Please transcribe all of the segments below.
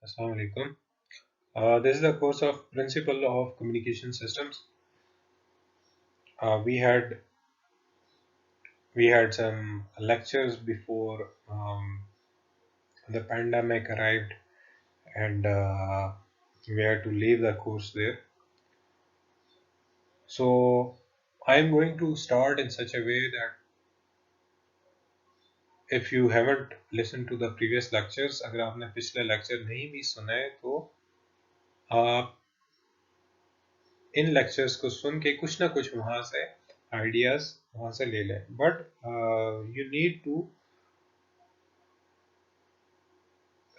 Assalamu alaikum. This is the course of Principle of Communication Systems. We had some lectures before the pandemic arrived, and we had to leave the course there. So I am going to start in such a way that if you haven't listened to the previous lectures, अगर आपने पिछले lecture नहीं भी सुने तो आप इन lectures को सुन के कुछ ना कुछ वहाँ से आइडियाज वहाँ से ले लें but you need to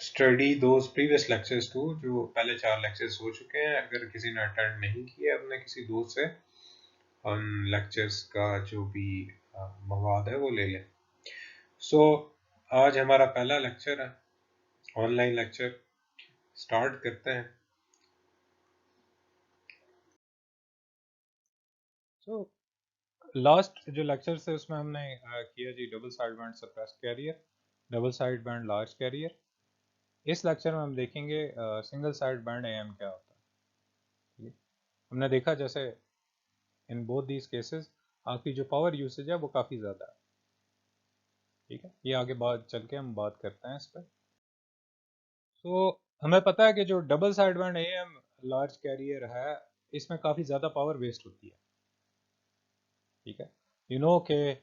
study those previous lectures too जो पहले 4 लेक्चर्स हो चुके हैं अगर किसी ने अटेंड नहीं किया अपने किसी दोस्त से उन लेक्चर्स का जो भी मवाद है वो ले लें सो आज हमारा पहला लेक्चर है ऑनलाइन लेक्चर स्टार्ट करते हैं सो लास्ट जो लेक्चर है उसमें हमने किया जी double side band suppressed carrier double side band large carrier इस लेक्चर में हम देखेंगे सिंगल साइड बैंड एएम क्या होता है हमने देखा जैसे इन बोथ दीज केसेस आपकी जो पावर यूसेज है वो काफ़ी ज़्यादा है ठीक है ये आगे बात चल के हम बात करते हैं इस पर तो हमें पता है कि जो double side band AM large carrier है इसमें काफ़ी ज़्यादा पावर वेस्ट होती है ठीक है यू नो के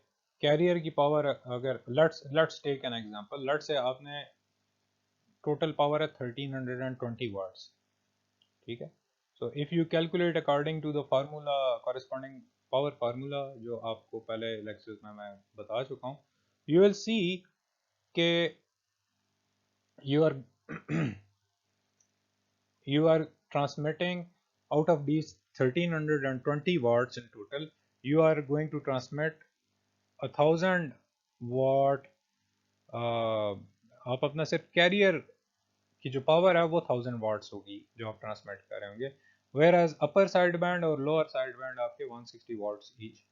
कैरियर की पावर अगर let's take an example let's say आपने टोटल पावर है 1320 वाट्स ठीक है so if you calculate according to the formula corresponding power formula जो आपको पहले लेक्चर्स में मैं बता चुका हूँ यू विल सी के you are you are transmitting out of these 1320 watts in total you are going to transmit 1000 watt आप अपना सिर्फ कैरियर की जो पावर है वो 1000 वाट्स होगी जो आप ट्रांसमिट कर रहे होंगे whereas upper side band और लोअर साइड बैंड आपके 160 वाट्स ईच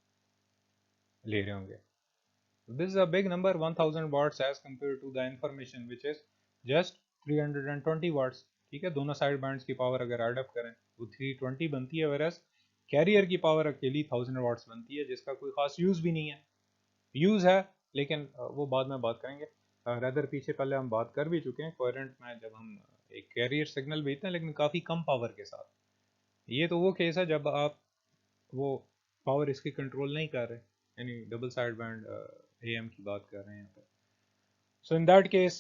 ले रहे होंगे this is a big number 1000 watts as compared to the information which is just 320 watts ठीक है दोनों साइड बैंड्स की पावर अगर एड अप करें वो 320 बनती है वेरस कैरियर की पावर अकेली 1000 वाट्स बनती है जिसका कोई खास यूज भी नहीं है यूज है लेकिन वो बाद में बात करेंगे रेदर पीछे पहले हम बात कर भी चुके हैं कोहेरेंट में जब हम एक कैरियर सिग्नल भेजते हैं लेकिन काफ़ी कम पावर के साथ ये तो वो केस है जब आप वो पावर इसकी कंट्रोल नहीं कर रहे यानी डबल साइड बैंड एएम की बात कर रहे हैं यहाँ पे so in that case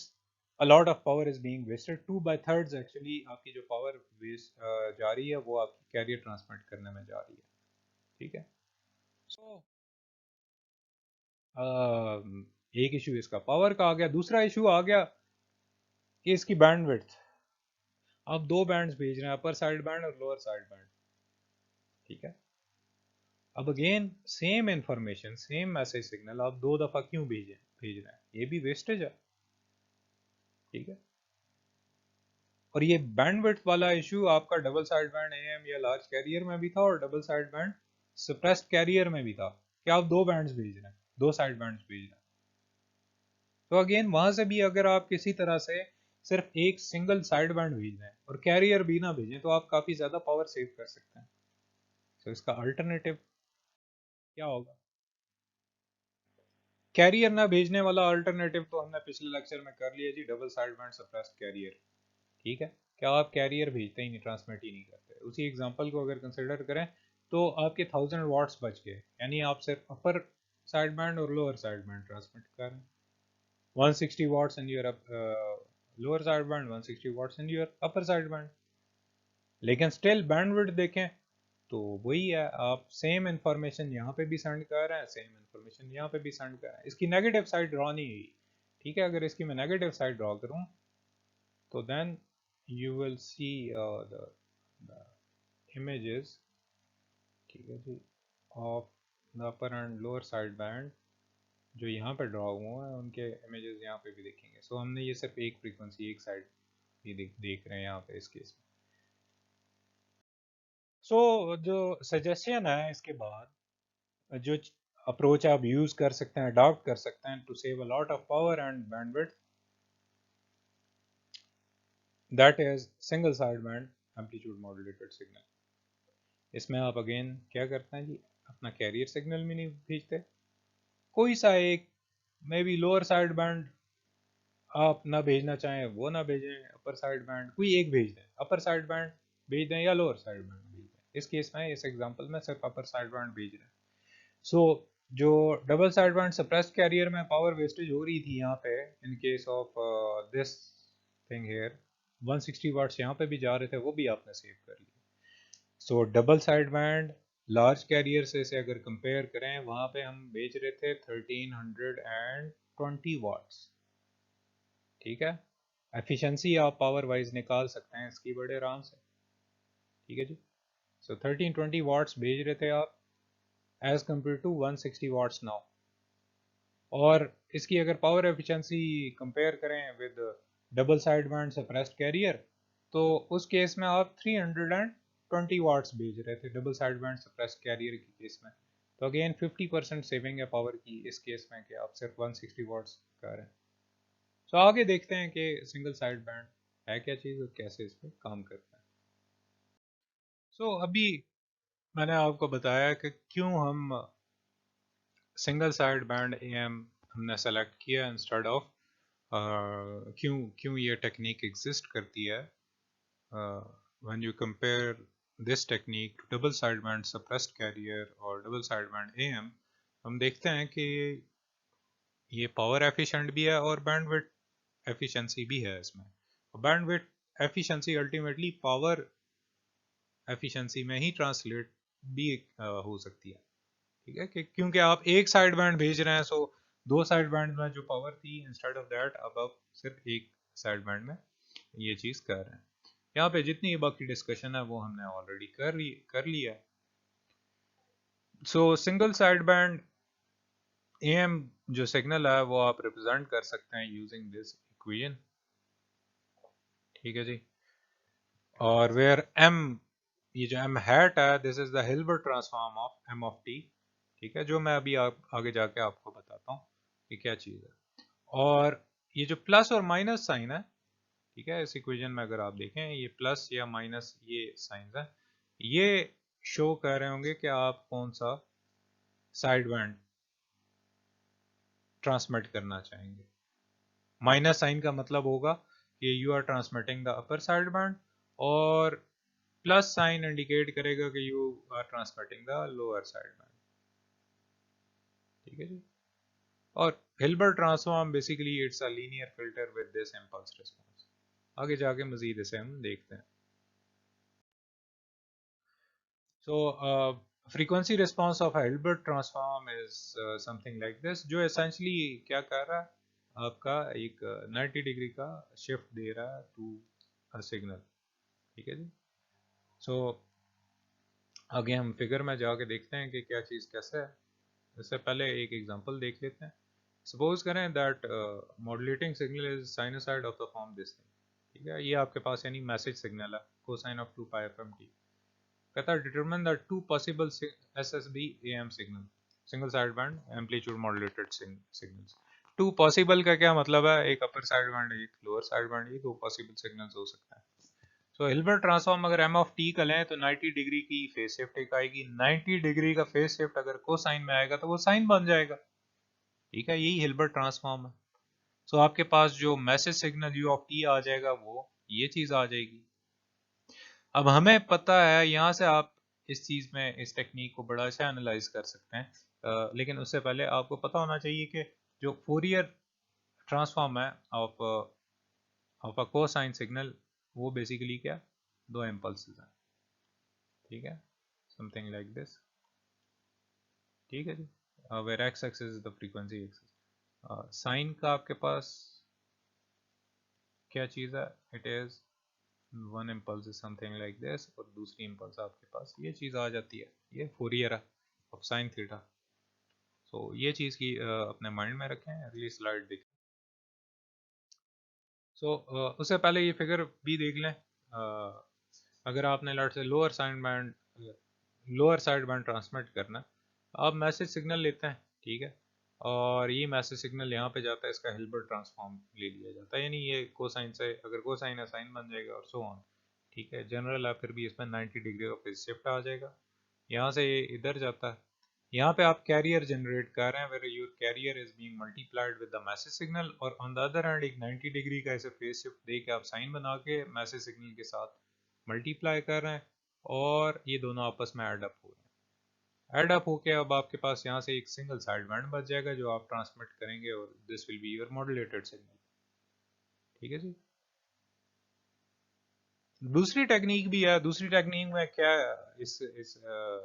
a lot of power is being wasted 2/3 actually आपकी जो पावर वेस्ट जा रही है वो आपकी कैरियर ट्रांसमिट करने में जा रही है ठीक है सो एक इशू इसका पावर का आ गया दूसरा इशू आ गया कि इसकी बैंडविड्थ आप दो बैंड्स भेज रहे हैं अपर साइड बैंड और लोअर साइड बैंड ठीक है अब again same information same message signal आप दो दफा क्यों भेज रहे हैं ये भी वेस्टेज है ठीक है और ये बैंडविड्थ वाला इशू आपका डबल साइड बैंड एएम या लार्ज कैरियर में भी था और double side band suppressed carrier में भी था कि आप दो बैंड्स भेज रहे हैं दो साइड बैंड्स भेज रहे हैं तो अगेन वहां से भी अगर आप किसी तरह से सिर्फ एक सिंगल साइड बैंड भेज रहे हैं और कैरियर भी ना भेजें तो आप काफी ज्यादा पावर सेव कर सकते हैं तो इसका अल्टरनेटिव क्या होगा कैरियर ना भेजने वाला अल्टरनेटिव तो हमने पिछले लेक्चर में कर लिया जी double side band suppressed carrier ठीक है क्या आप कैरियर भेजते ही नहीं ट्रांसमिट ही नहीं करते उसी एग्जांपल को अगर कंसिडर करें तो आपके 1000 वाट्स बच गए यानी आप सिर्फ अपर साइड बैंड और लोअर साइड बैंड ट्रांसमिट कर रहे हैं 160 watts in your lower side band 160 watts in your upper side band लेकिन स्टिल बैंडविड्थ देखें तो वही है आप सेम इंफॉर्मेशन यहाँ पे भी सेंड कर रहे हैं सेम इंफॉर्मेशन यहाँ पे भी सेंड कर रहे हैं इसकी नेगेटिव साइड ड्रॉ नहीं हुई ठीक है अगर इसकी मैं नेगेटिव साइड ड्रॉ करूँ तो then you will see the images ठीक है जी of the upper and lower side band जो यहाँ पे ड्रॉ हुए हैं उनके इमेजेस यहाँ पे भी देखेंगे सो हमने ये सिर्फ एक फ्रीक्वेंसी एक साइड ही देख रहे हैं यहाँ पे इस केस में सो जो सजेशन है इसके बाद जो अप्रोच आप यूज कर सकते हैं अडॉप्ट कर सकते हैं to save a lot of power and bandwidth that is single side band amplitude modulated signal. इसमें आप अगेन क्या करते हैं जी, अपना कैरियर सिग्नल भी नहीं भेजते, कोई सा एक may be lower side band आप ना भेजना चाहें वो ना भेजें, अपर साइड बैंड कोई एक भेज दें, अपर साइड बैंड भेज दें या लोअर साइड बैंड भेज दें। इस केस में, इस एग्जांपल में सिर्फ अपर साइड बैंड भेज रहे हैं। सो जो double side band suppressed carrier में पावर वेस्टेज हो रही थी यहाँ पे, in case of this thing here 160 watts यहाँ पे भी जा रहे थे, वो भी आपने सेव कर लिया। So double side band large carrier से अगर कंपेयर करें, वहाँ पे हम भेज रहे थे 1320 वाट्स, ठीक है। एफिशिएंसी आप पावर वाइज निकाल सकते हैं इसकी बड़े आराम से, ठीक है जी। सो 1320 वाट्स भेज रहे थे आप as compare to 160 watts now. और इसकी अगर पावर एफिशिएंसी कंपेयर करें with double side band suppressed carrier, तो उस केस में आप 320 वाट्स भेज रहे थे double side band suppressed career की केस में। तो अगेन 50% सेविंग है पावर की इस केस में कि आप सिर्फ 160 वाट्स कर रहे हैं। तो आगे देखते हैं कि सिंगल साइड बैंड है क्या चीज़ और कैसे इस पर काम करता है। अभी मैंने आपको बताया कि क्यों हम सिंगल साइड बैंड एएम हमने सेलेक्ट किया इंस्टेड ऑफ, क्यों क्यों ये टेक्निक एग्जिस्ट करती है। When you compare this technique to double side band suppressed carrier और डबल साइड बैंड एएम, हम देखते हैं कि ये पावर एफिशिएंट भी है और बैंडविड्थ एफिशिएंसी भी है इसमें। Bandwidth efficiency ultimately power efficiency में ही ट्रांसलेट भी हो सकती है, ठीक है। कि क्योंकि आप एक साइड बैंड भेज रहे हैं, सो दो साइड बैंड में जो पावर थी इंस्टेड ऑफ दैट अब आप सिर्फ एक साइड बैंड में ये चीज़ कर रहे हैं। यहाँ पे जितनी बाकी डिस्कशन है वो हमने ऑलरेडी कर लिया है। सो सिंगल साइड बैंड एएम जो सिग्नल है वो आप रिप्रेजेंट कर सकते हैं यूजिंग दिस इक्वेशन, ठीक है जी। और वेयर एम, ये जो एम हैट है, this is the Hilbert transform of M of T, ठीक है, जो मैं अभी आगे जाके आपको बताता हूँ कि क्या चीज़ है। और ये जो प्लस और माइनस साइन है, ठीक है, इस इक्वेशन में अगर आप देखें ये प्लस या माइनस ये साइन है, ये शो कर रहे होंगे कि आप कौन सा साइड बैंड ट्रांसमिट करना चाहेंगे। माइनस साइन का मतलब होगा कि you are transmitting the upper side band, और प्लस साइन इंडिकेट करेगा कि you are transmitting the lower side band, ठीक है जी। और Hilbert transform basically it's a linear filter with this impulse response. आगे जाके मजीद इसे हम देखते हैं। Frequency response of Hilbert transform is something like this, जो एसेंशियली क्या कर रहा है, आपका एक 90 डिग्री का शिफ्ट दे रहा है टू अ सिग्नल, ठीक है जी। सो आगे हम फिगर में जाके देखते हैं कि क्या चीज़ कैसे है। इससे पहले एक एग्जांपल देख लेते हैं। सपोज करें that modulating signal is sinusoid of the form this thing, ठीक है। ये आपके पास यानी मैसेज सिग्नल है, cosine of 2 pi f m t. कहता है determine the two possible SSB AM signal, single side band amplitude modulated signals. Two possible का क्या मतलब है, एक अपर साइड बैंड एक लोअर साइड बैंड, ये दो पॉसिबल सिग्नल्स हो सकते हैं। सो हिल्बर्ट ट्रांसफॉर्म अगर एम ऑफ टी का लें तो 90 डिग्री की फेज शिफ्ट एक आएगी, 90 डिग्री का फेज शिफ्ट अगर कोसाइन में आएगा तो वो साइन बन जाएगा, ठीक है। यही हिल्बर्ट ट्रांसफॉर्म है। सो आपके पास जो message signal U of T आ जाएगा वो ये चीज आ जाएगी। अब हमें पता है, यहाँ से आप इस चीज में इस टेक्निक को बड़ा अच्छा एनालाइज कर सकते हैं, लेकिन उससे पहले आपको पता होना चाहिए कि जो फोरियर ट्रांसफॉर्म है of of a cosine signal, वो बेसिकली क्या, दो इम्पल्सेस हैं, ठीक है, समथिंग लाइक दिस, ठीक है जी। Where X axis is the frequency axis. Sine का आपके पास क्या चीज़ है, it is one impulse is something like this, और दूसरी इम्पल्स आपके पास ये चीज़ आ जाती है, ये फोरियर है ऑफ साइन थीटा। सो ये चीज़ की अपने माइंड में रखें। अगली स्लाइड देखें। उससे पहले ये फिगर भी देख लें। अगर आपने लट से लोअर साइड बैंड ट्रांसमिट करना, आप मैसेज सिग्नल लेते हैं, ठीक है। और ये मैसेज सिग्नल यहाँ पे जाता है, इसका हिल्बर्ट ट्रांसफॉर्म ले लिया जाता है, यानी ये कोसाइन से अगर कोसाइन है साइन बन जाएगा और सो ऑन। ठीक है, जनरल है फिर भी इसमें 90 डिग्री का फेज शिफ्ट आ जाएगा। यहाँ से ये इधर जाता है, यहाँ पे आप कैरियर जनरेट कर रहे हैं, where your carrier is being multiplied with the message signal, और ऑन द अदर हैंड एक 90 डिग्री का ऐसे फेज शिफ्ट दे के आप साइन बना के मैसेज सिग्नल के साथ मल्टीप्लाई कर रहे हैं, और ये दोनों आपस में एड अप हो रहे हैं। एड अप होके अब आपके पास यहाँ से एक सिंगल साइड बैंड बच जाएगा जो आप ट्रांसमिट करेंगे, और this will be your modulated signal. ठीक है जी। दूसरी टेक्निक भी है, दूसरी टेक्निक में क्या है, इस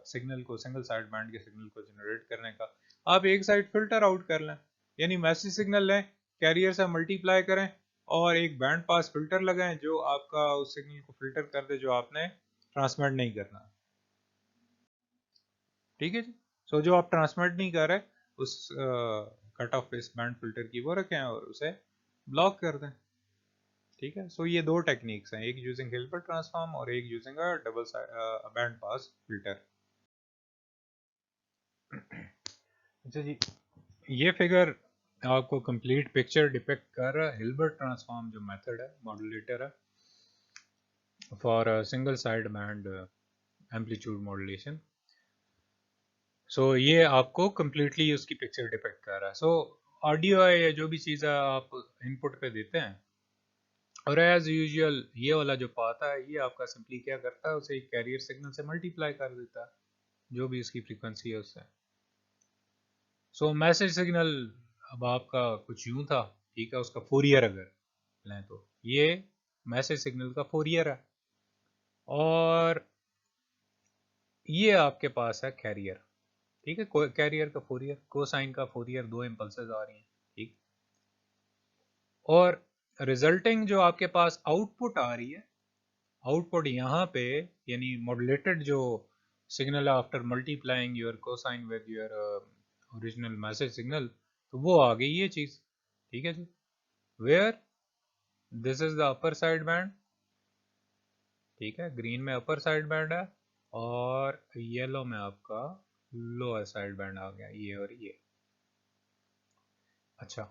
सिग्नल को, सिंगल साइड बैंड के सिग्नल को जनरेट करने का, आप एक साइड फिल्टर आउट कर लें, यानी मैसेज सिग्नल लें, कैरियर से मल्टीप्लाई करें और एक बैंड पास फिल्टर लगाएं जो आपका उस सिग्नल को फिल्टर कर दे जो आपने ट्रांसमिट नहीं करना। ठीक है जी। सो जो आप ट्रांसमिट नहीं कर रहे उस कट ऑफ इस बैंड फिल्टर की वो रखें और उसे ब्लॉक कर दें। ठीक है, सो ये दो टेक्निक्स हैं, एक यूजिंग हिल्बर्ट ट्रांसफॉर्म और एक using a double band pass filter. अच्छा जी, ये फिगर आपको कंप्लीट पिक्चर डिपिक्ट कर रहा है हिल्बर्ट ट्रांसफॉर्म जो मेथड है, मॉड्यूलेटर है for single side band amplitude modulation. So ये आपको कम्प्लीटली उसकी पिक्चर डिपेक्ट कर रहा है। सो ऑडियो है या जो भी चीज़ है आप इनपुट पे देते हैं, और एज यूजुअल ये वाला जो पाता है ये आपका सिंपली क्या करता है, उसे एक कैरियर सिग्नल से मल्टीप्लाई कर देता है जो भी उसकी फ्रीक्वेंसी है उससे। सो मैसेज सिग्नल अब आपका कुछ यूं था, ठीक है, उसका फोरियर अगर लें तो ये मैसेज सिग्नल का फोरियर है, और ये आपके पास है कैरियर। ठीक है, कैरियर का फोरियर, कोसाइन का फोरियर, दो इम्पल्सेस आ रही हैं। ठीक, और रिजल्टिंग जो आपके पास आउटपुट आ रही है, आउटपुट यहाँ पे यानी मॉड्यूलेटेड जो signal after multiplying your cosine with your original message signal, तो वो आ गई ये चीज़। ठीक है जी, where this is the upper side band. ठीक है, ग्रीन में अपर साइड बैंड है और येलो में आपका लोअर साइड बैंड आ गया, ये और ये। अच्छा,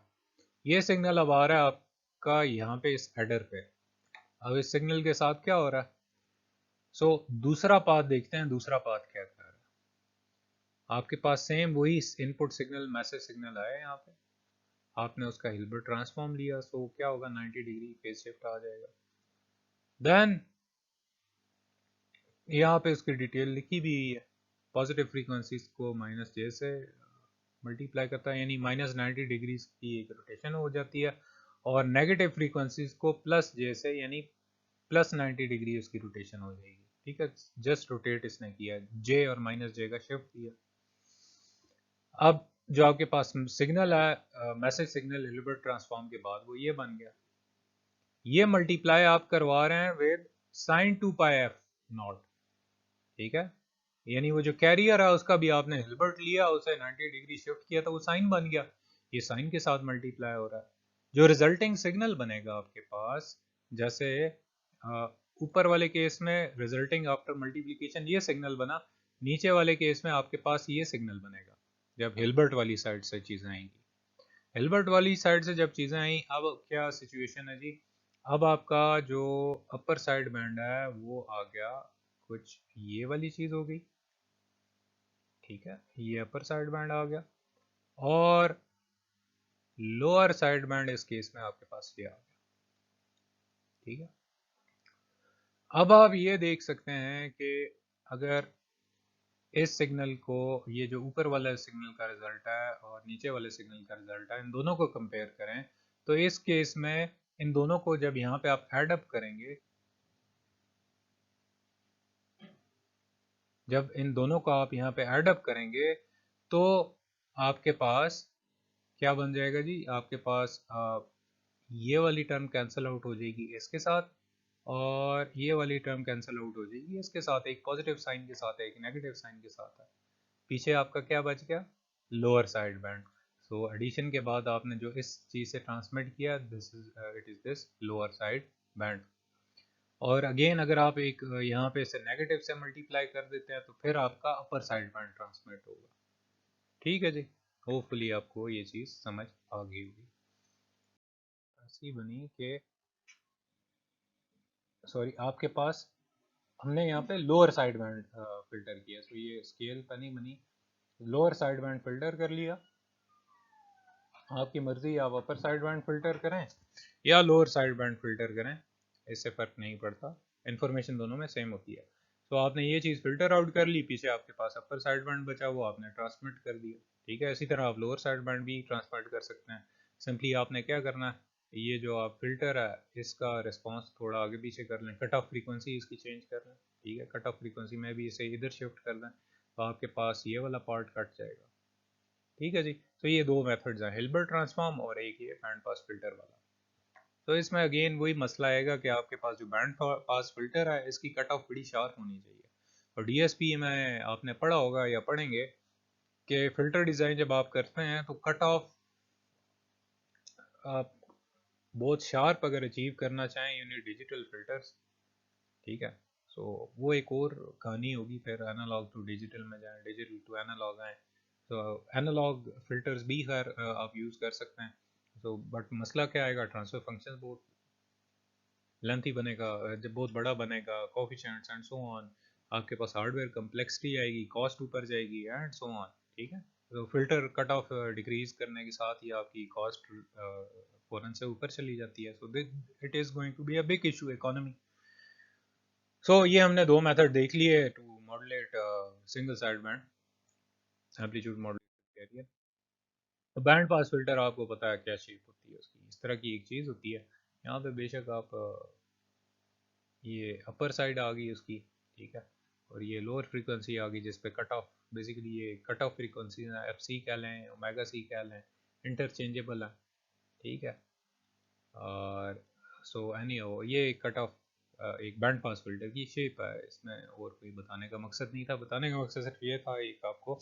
ये सिग्नल अब आ रहा है आपका यहाँ पे इस हेडर पे। अब इस सिग्नल के साथ क्या हो रहा है, सो दूसरा पाथ देखते हैं, दूसरा पाथ क्या कर रहा है। आपके पास सेम वही इनपुट सिग्नल मैसेज सिग्नल आया यहाँ पे, आपने उसका हिल्बर्ट ट्रांसफॉर्म लिया, सो क्या होगा 90 डिग्री फेज शिफ्ट आ जाएगा। देन यहाँ पे उसकी डिटेल लिखी भी है, पॉजिटिव फ्रीक्वेंसीज को माइनस जे से मल्टीप्लाई करता है, यानी माइनस 90 डिग्री की एक रोटेशन हो जाती है, और नेगेटिव फ्रीक्वेंसीज को प्लस जे से यानी प्लस 90 डिग्री उसकी रोटेशन हो जाएगी। ठीक है, जस्ट रोटेट इसने किया, जे और माइनस जे का शिफ्ट किया। अब जो आपके पास सिग्नल है, मैसेज सिग्नल हिल्बर्ट ट्रांसफॉर्म के बाद वो ये बन गया, ये मल्टीप्लाई आप करवा रहे हैं with sine 2 pi f naught. ठीक है, यानी वो जो कैरियर है उसका भी आपने हिल्बर्ट लिया, उसे 90 डिग्री शिफ्ट किया तो वो साइन बन गया, ये साइन के साथ मल्टीप्लाई हो रहा है। जो रिजल्टिंग सिग्नल बनेगा आपके पास, जैसे ऊपर वाले केस में रिजल्टिंग आफ्टर मल्टीप्लिकेशन ये सिग्नल बना, नीचे वाले केस में आपके पास ये सिग्नल बनेगा जब हिल्बर्ट वाली साइड से चीज़ें आएंगी। हिल्बर्ट वाली साइड से जब चीज़ें आई, अब क्या सिचुएशन है जी, अब आपका जो अपर साइड बैंड है वो आ गया कुछ ये वाली चीज़ हो गई। ठीक है, ये अपर साइड बैंड आ गया, और लोअर साइड बैंड इस केस में आपके पास ये आ गया। ठीक है, अब आप ये देख सकते हैं कि अगर इस सिग्नल को, ये जो ऊपर वाला सिग्नल का रिजल्ट है और नीचे वाले सिग्नल का रिजल्ट है, इन दोनों को कंपेयर करें, तो इस केस में इन दोनों को जब यहाँ पे आप ऐड अप करेंगे, जब इन दोनों को आप यहाँ पे ऐड अप करेंगे तो आपके पास क्या बन जाएगा जी, आपके पास ये वाली टर्म कैंसिल आउट हो जाएगी इसके साथ, और ये वाली टर्म कैंसिल आउट हो जाएगी इसके साथ, एक पॉजिटिव साइन के साथ है, एक नेगेटिव साइन के साथ है। पीछे आपका क्या बच गया, lower side band. So addition के बाद आपने जो इस चीज़ से ट्रांसमिट किया, this is it is this lower side band. और अगेन अगर आप एक यहाँ पे इसे नेगेटिव से मल्टीप्लाई कर देते हैं तो फिर आपका अपर साइड बैंड ट्रांसमिट होगा। ठीक है जी। होपफुली आपको ये चीज़ समझ आ गई होगी। ऐसी बनी कि सॉरी आपके पास हमने यहाँ पे लोअर साइड बैंड फिल्टर किया, तो ये स्केल बनी बनी लोअर साइड बैंड फिल्टर कर लिया। आपकी मर्जी, आप अपर साइड बैंड फिल्टर करें या लोअर साइड बैंड फिल्टर करें, इससे फ़र्क नहीं पड़ता, इन्फॉर्मेशन दोनों में सेम होती है। तो आपने ये चीज़ फिल्टर आउट कर ली, पीछे आपके पास अपर साइड बैंड बचा, वो आपने ट्रांसमिट कर दिया। ठीक है, इसी तरह आप लोअर साइड बैंड भी ट्रांसमिट कर सकते हैं। सिंपली आपने क्या करना है, ये जो आप फिल्टर है इसका रिस्पॉन्स थोड़ा आगे पीछे कर लें, कट ऑफ फ्रीक्वेंसी इसकी चेंज कर लें। ठीक है, कट ऑफ फ्रीक्वेंसी में भी इसे इधर शिफ्ट कर दें, तो आपके पास ये वाला पार्ट कट जाएगा। ठीक है जी। तो ये दो मेथड्स हैं, हिल्बर्ट ट्रांसफॉर्म और एक ये बैंड पास फिल्टर वाला। तो इसमें अगेन वही मसला आएगा कि आपके पास जो बैंड पास फिल्टर है इसकी कट ऑफ बड़ी शार्प होनी चाहिए। और डीएसपी में आपने पढ़ा होगा या पढ़ेंगे कि फिल्टर डिज़ाइन जब आप करते हैं तो कट ऑफ आप बहुत शार्प अगर अचीव करना चाहें यू नीड डिजिटल फिल्टर्स। ठीक है, सो वो एक और कहानी होगी, फिर एनालॉग टू डिजिटल में जाएं, डिजिटल टू एनालॉग आए, तो एनालॉग फिल्टर्स भी खैर आप यूज़ कर सकते हैं। तो बट मसला क्या आएगा, ट्रांसफर फंक्शन बहुत लेंथी बनेगा, जब बहुत बड़ा बनेगा, कोफिशिएंट्स एंड सो ऑन, आपके पास हार्डवेयर कम्प्लेक्सिटी आएगी, कॉस्ट ऊपर जाएगी एंड सो ऑन। ठीक है, तो फिल्टर कट ऑफ डिक्रीज करने के साथ ही आपकी कॉस्ट फौरन से ऊपर चली जाती है। So it is going to be a big issue economy. So ये हमने दो मेथड देख लिए to modulate single side band amplitude modulated carrier. तो बैंड पास फिल्टर आपको पता है क्या शेप होती है उसकी, इस तरह की एक चीज़ होती है। यहाँ पे बेशक आप ये अपर साइड आ गई उसकी, ठीक है, और ये लोअर फ्रीक्वेंसी आ गई जिस पे कट ऑफ, बेसिकली ये cut off frequency f c कह लें, ओमेगा सी कह लें, इंटरचेंजेबल है। ठीक है, और सो एनी ये कट ऑफ एक बैंड पास फिल्टर की शेप है, इसमें और कोई बताने का मकसद नहीं था। बताने का मकसद सिर्फ ये था एक आपको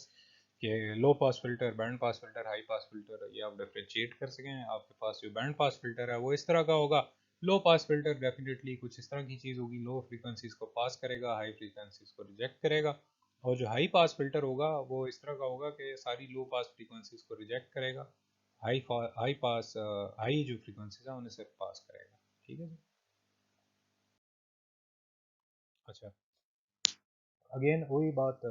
कि low pass filter, band pass filter, high pass filter, ये आप डिफ्रेंशिएट कर सकें। आपके पास जो बैंड पास फिल्टर है वो इस तरह का होगा, लो पास फिल्टर डेफिनेटली कुछ इस तरह की चीज़ होगी, लो फ्रीक्वेंसीज को पास करेगा, हाई फ्रीक्वेंसीज को रिजेक्ट करेगा। और जो हाई पास फिल्टर होगा वो इस तरह का होगा कि सारी लो पास फ्रीक्वेंसीज को रिजेक्ट करेगा, हाई पास हाई जो फ्रीक्वेंसीज है उन्हें सिर्फ पास करेगा। ठीक है जी। अच्छा, अगेन वही बात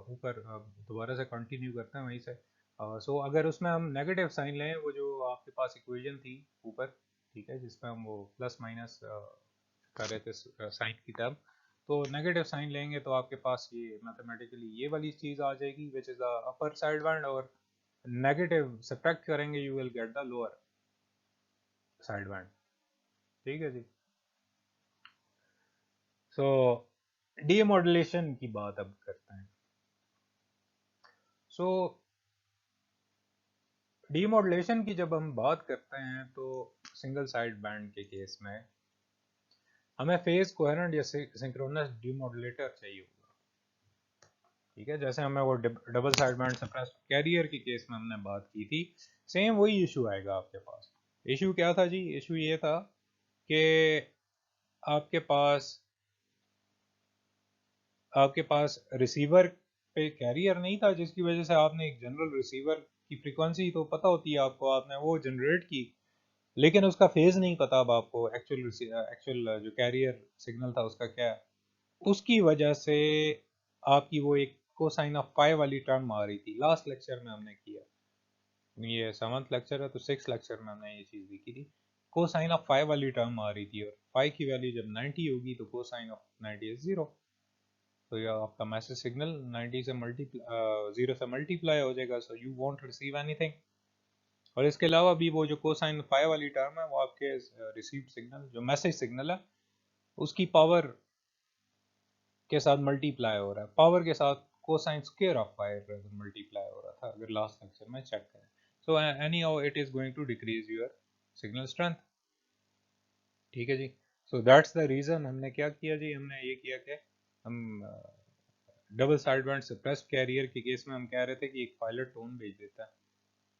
ऊपर दोबारा से कंटिन्यू करते हैं वहीं से। सो अगर उसमें हम नेगेटिव साइन लें, वो जो आपके पास इक्वेशन थी ऊपर, ठीक है, जिसमें हम वो प्लस माइनस कर रहे थे साइन की टर्म, तो नेगेटिव साइन लेंगे तो आपके पास ये मैथमेटिकली ये वाली चीज़ आ जाएगी which is the upper side band, और नेगेटिव सब्ट्रैक्ट करेंगे you will get the lower side band. ठीक है जी। सो डीमॉड्यूलेशन की बात अब करते हैं। सो डीमॉड्यूलेशन की जब हम बात करते हैं तो सिंगल साइड बैंड के केस में हमें फेज कोहेरेंट या सिंक्रोनस डीमॉड्यूलेटर चाहिए होगा। ठीक है, जैसे हमें वो double side band suppressed carrier के केस में हमने बात की थी, सेम वही इशू आएगा आपके पास। इशू क्या था जी? इशू ये था कि आपके पास आपके पास रिसीवर पे कैरियर नहीं था, जिसकी वजह से आपने एक जनरल रिसीवर की फ्रीक्वेंसी तो पता होती है आपको, आपने वो जनरेट की, लेकिन उसका फेज नहीं पता अब आपको, एक्चुअल जो कैरियर सिग्नल था उसका क्या है। उसकी वजह से आपकी वो एक कोसाइन ऑफ पाई वाली टर्म आ रही थी, लास्ट लेक्चर में हमने किया, ये 7th लेक्चर है तो 6th लेक्चर में हमने ये चीज़ देखी थी। कोसाइन ऑफ फाई वाली टर्म आ रही थी, और फाई की वैल्यू जब 90 होगी तो कोसाइन ऑफ 90 इज 0। तो ये आपका मैसेज सिग्नल 90 से 0 से मल्टीप्लाई हो जाएगा, so you want receive anything. और इसके अलावा भी वो जो कोसाइन फाई वाली टर्म है वो आपके रिसीव सिग्नल, जो मैसेज सिग्नल है, उसकी पावर के साथ मल्टीप्लाई हो रहा है, पावर के साथ cosine square of phi multiply हो रहा था, अगर लास्ट लेक्चर में चेक करें। So anyhow it is going to decrease your signal strength. ठीक है जी। सो दैट्स द रीजन हमने क्या किया जी, हमने ये किया कि हम double side band suppressed carrier के केस में हम कह रहे थे कि एक पायलट टोन भेज देता है।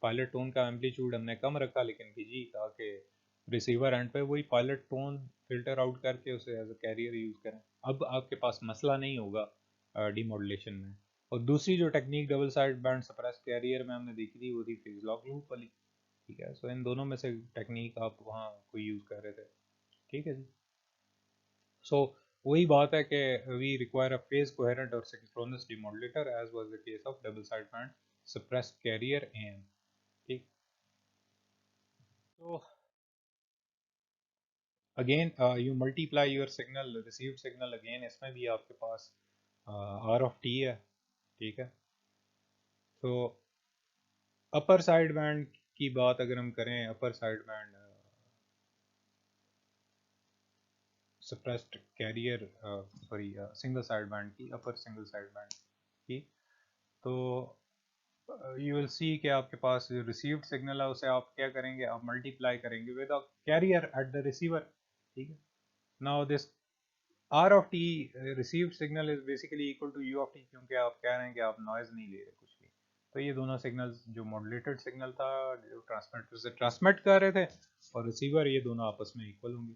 पायलट टोन का एम्पलीट्यूड हमने कम रखा, लेकिन बिजी ताकि रिसीवर एंड पे वही पायलट टोन फिल्टर आउट करके उसे एज अ कैरियर यूज करें। अब आपके पास मसला नहीं होगा डीमॉड्यूलेशन में, और दूसरी जो technique double side band suppress carrier में हमने देखी थी वो थी फेज लॉक लूप वाली। ठीक है, सो इन दोनों में से टेक्निक आप वहाँ कोई यूज़ कर रहे थे। ठीक है जी। सो वही बात है कि we require a phase coherent और synchronous demodulator as was the case of double side band suppressed carrier M. ठीक। तो again you multiply your signal, received signal, again इसमें भी आपके पास आर ऑफ टी है। ठीक है। तो अपर साइड बैंड की बात अगर हम करें, अपर side band suppressed career, sorry single side band की, अपर सिंगल साइड बैंड की, तो यू विल सी कि आपके पास जो रिसीव्ड सिग्नल है उसे आप क्या करेंगे, आप मल्टीप्लाई करेंगे with a carrier at the receiver. ठीक है। Now this r of t received signal is basically equal to u of t, क्योंकि आप कह रहे हैं कि आप नॉइज नहीं ले रहे कुछ भी। तो ये दोनों सिग्नल्स, जो मॉड्यूलेटेड सिग्नल था जो ट्रांसमीटर से ट्रांसमिट कर रहे थे, और रिसीवर, ये दोनों आपस में इक्वल होंगे।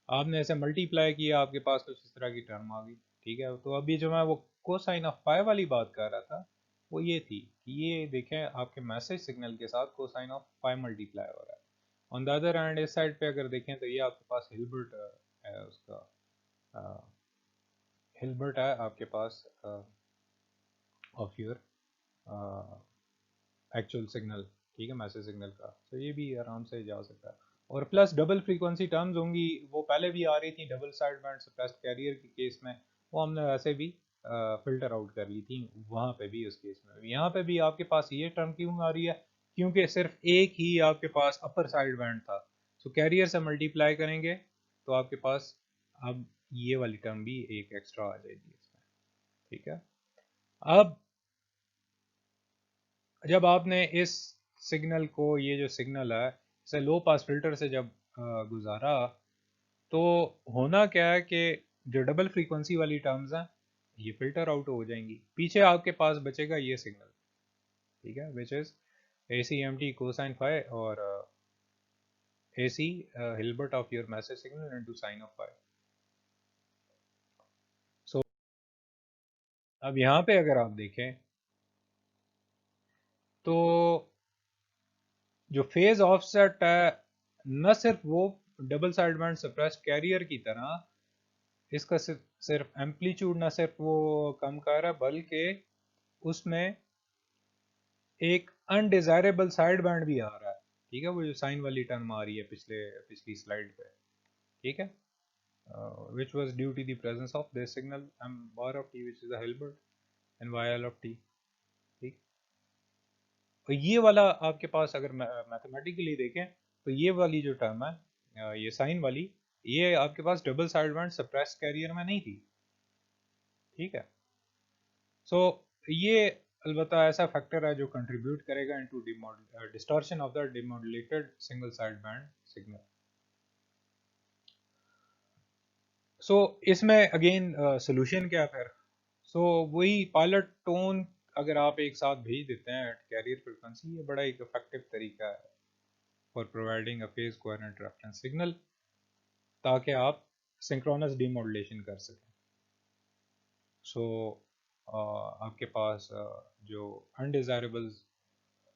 आपने ऐसे मल्टीप्लाई किया, आपके पास कुछ इस तरह की टर्म आ गई। ठीक है। तो अभी जो मैं वो कोसाइन ऑफ पाई वाली बात कर रहा था वो ये थी कि ये देखें आपके मैसेज सिग्नल के साथ कोसाइन ऑफ पाई मल्टीप्लाई हो रहा है। ऑन द अदर हैंड इस साइड पे अगर देखें तो ये आपके पास हिल्बर्ट है, उसका हिल्बर्ट है आपके पास ऑफ योर एक्चुअल सिग्नल। ठीक है, मैसेज सिग्नल का। तो ये भी आराम से जा सकता है। और प्लस डबल फ्रीक्वेंसी टर्म्स होंगी, वो पहले भी आ रही थी double side band suppressed carrier के केस में, वो हमने वैसे भी फिल्टर आउट कर ली थी वहाँ पे भी, उस केस में भी। यहाँ पे भी आपके पास ये टर्म क्यों आ रही है, क्योंकि सिर्फ एक ही आपके पास अपर साइड बैंड था। सो कैरियर से मल्टीप्लाई करेंगे तो आपके पास अब ये वाली टर्म भी एक एक्स्ट्रा आ जाएगी इसमें। ठीक है। अब जब आपने इस सिग्नल को, ये जो सिग्नल है, इसे लो पास फिल्टर से जब गुजारा, तो होना क्या है कि जो डबल फ्रीक्वेंसी वाली टर्म्स हैं ये फिल्टर आउट हो जाएंगी, पीछे आपके पास बचेगा ये सिग्नल। ठीक है, which is A C M T cosine phi और A C Hilbert of your message signal into sine of phi. So अब यहाँ पे अगर आप देखें तो जो फेज ऑफसेट है, न सिर्फ वो double side band suppressed career की तरह इसका सिर्फ एम्पलीट्यूड ना सिर्फ वो कम कर रहा है, बल्कि उसमें एक अनडिजायरेबल साइड बैंड भी आ रहा है। ठीक है, वो जो साइन वाली टर्म आ रही है पिछली स्लाइड पे। ठीक है, which was due to the presence of this signal m bar of t which is a Hilbert and yl of t। ठीक। तो ये वाला आपके पास अगर मैथमेटिकली देखें तो ये वाली जो टर्म है, ये साइन वाली, ये आपके पास double side band suppress carrier में नहीं थी। ठीक है। सो ये अलबत्ता ऐसा फैक्टर है जो कंट्रीब्यूट करेगा into distortion of the demodulated single side band signal. So इसमें अगेन सोल्यूशन क्या है फिर? सो वही पायलट टोन अगर आप एक साथ भेज देते हैं एट कैरियर फ्रीक्वेंसी, ये बड़ा एक इफेक्टिव तरीका है for providing a phase coherent reference signal, ताकि आप सिंक्रोनस डिमोडुलेशन कर सकें। सो आपके पास जो undesirable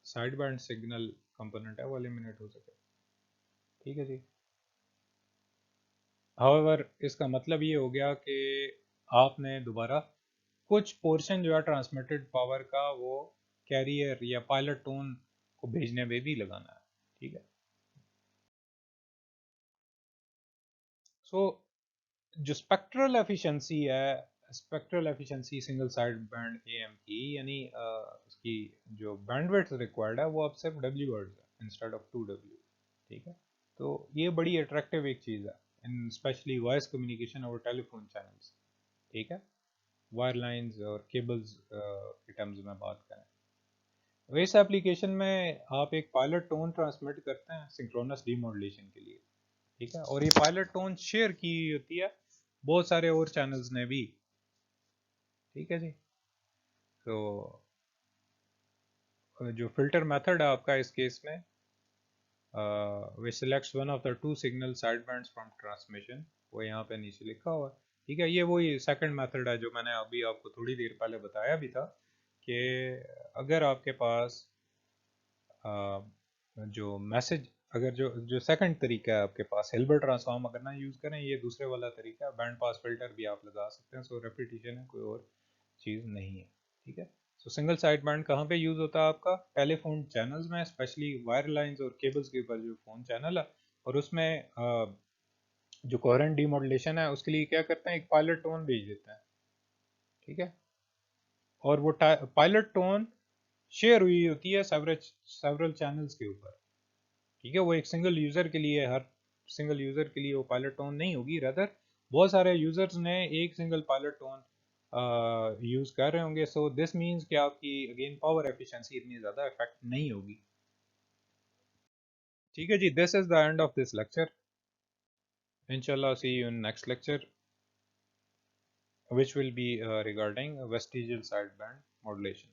side band signal component है वो एलिमिनेट हो सके। ठीक है जी। हाउएवर इसका मतलब ये हो गया कि आपने दोबारा कुछ पोर्शन जो है ट्रांसमिटेड पावर का वो कैरियर या पायलट टोन को भेजने में भी लगाना है। ठीक है। सो जो स्पेक्ट्रल एफिशिएंसी है, spectral efficiency single side band am की, यानी उसकी जो बैंडविड्थ रिक्वायर्ड है वो अब सिर्फ डब्ल्यू हर्ट्ज है इंस्टेड ऑफ 2W। ठीक है। तो ये बड़ी अट्रैक्टिव एक चीज़ है इन स्पेशली वॉइस कम्युनिकेशन और टेलीफोन चैनल्स। ठीक है, वायर लाइंस और केबल्स के टर्म्स में बात करें, इस एप्लीकेशन में आप एक पायलट टोन ट्रांसमिट करते हैं सिंक्रोनस डीमोडुलेशन के लिए। ठीक है, और ये पायलट टोन शेयर की होती है बहुत सारे और चैनल्स ने भी। ठीक है जी। तो जो फिल्टर मेथड है आपका इस केस में, which selects one of the two signal sideband from transmission, वो यहाँ पे नीचे लिखा हुआ है। ठीक है, ये वही सेकंड मेथड है जो मैंने अभी आपको थोड़ी देर पहले बताया भी था कि अगर आपके पास जो मैसेज, अगर जो जो सेकंड तरीका है आपके पास, हिल्बर्ट ट्रांसफॉर्म अगर ना यूज़ करें, ये दूसरे वाला तरीका है, बैंड पास फिल्टर भी आप लगा सकते हैं। सो रेपिटेशन है, कोई और चीज़ नहीं है। ठीक है, सो सिंगल साइड बैंड कहाँ पे यूज़ होता है आपका? टेलीफोन चैनल्स में, स्पेशली वायर लाइंस और केबल्स के ऊपर जो फोन चैनल है, और उसमें जो कोहेरेंट डीमॉड्यूलेशन है उसके लिए क्या करते हैं, एक पायलट टोन भेज देते हैं। ठीक है, और वो पायलट टोन शेयर हुई होती है सेवरल सेवरल चैनल्स के ऊपर। ठीक है, वो एक सिंगल यूजर के लिए, हर सिंगल यूजर के लिए वो पायलट टोन नहीं होगी, रदर बहुत सारे यूजर्स ने एक सिंगल पायलट टोन यूज कर रहे होंगे। सो दिस मींस कि आपकी अगेन पावर एफिशिएंसी इतनी ज़्यादा इफेक्ट नहीं होगी। ठीक है जी, this is the end of this lecture. इंशाल्लाह see you in next lecture which will be regarding vestigial sideband modulation.